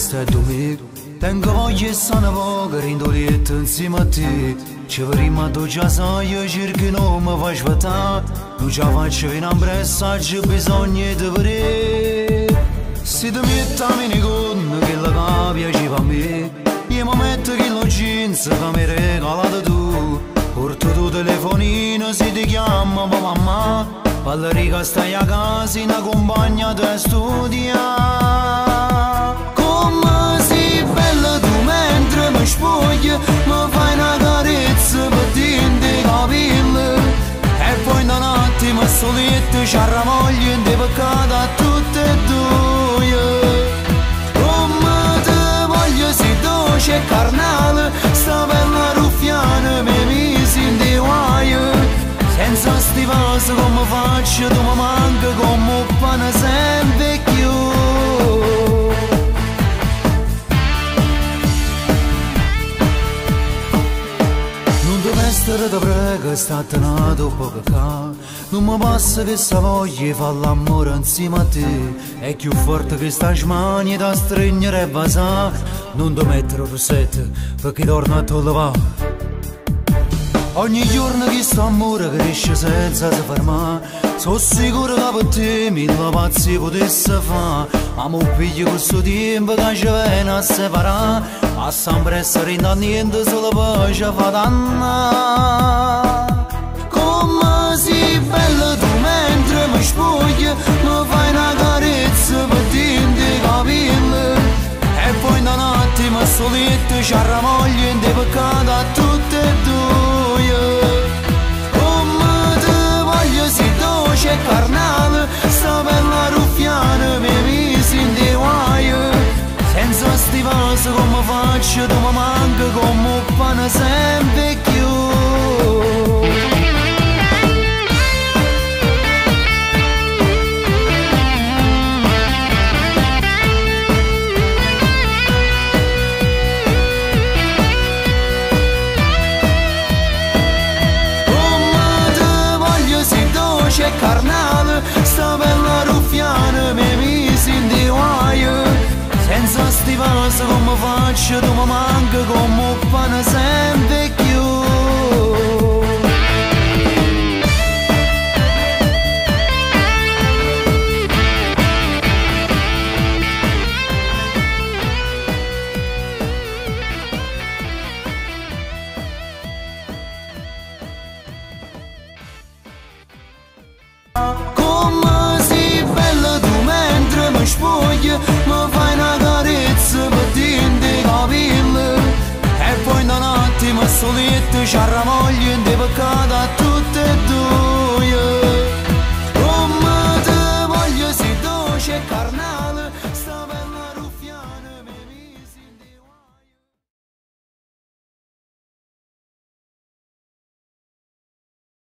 questo è domenica. Tengo voglia e sana poca, rindolietto insieme a te. Ci vorremmo tu già sai, io cerco non mi fai svuotare. Non ci faccio venire un pressaggio, bisogna di vedere. Se ti metti a me con che la piaceva a me, io mi metto che lo jeans che mi hai regalato tu. Porto tu telefonino, se ti chiama mamma, Vallerica stai a casa, in compagna da studiare. Come sei bella tu mentre mi spogli, mi fai una carezza per tinte capelli. E poi da un attimo a soletto ci arramogli in dei peccati a tutte e due. Come te voglio sei dolce e carnale, sta bella ruffiana mi misi in dei guai. Senza sti vasi come faccio, tu mi manca come un pane sempre più. Non devo essere da prego, sta tenato poco ca. Non mi passa che sta voglia fa l'amore insieme a te. È più forte che sta smania da stringere e basà. Non devo mettere un rossetto perché torna a tollevare. Ogni giorno che sto amore cresce senza si fermare. Sono sicuro che per te mille pazzi potesse fare. Ma mi piglio questo tempo che ci viene a separare. Ma sempre essere da niente solo per ci fa danna. Come sei bella tu mentre mi spogli, mi fai una carezza per tinte capelli. E poi da un attimo a soletto ci arramogli in dei peccati a tutte e due. Come te voglio sei dolce e carnale, sta bella ruffiana mi misi in dei guai. Senza sti vasi come faccio, tu mi manca come un pane sempre più. E carnale, sta bella ruffiana mi misi in dei guai. Senza sti vasi come faccio, tu mi manca come un pane sempre più. Come sei bella tu mentre mi spogli, mi fai una carezza per tinte capelli. E poi da un attimo a soletto ci arramogli in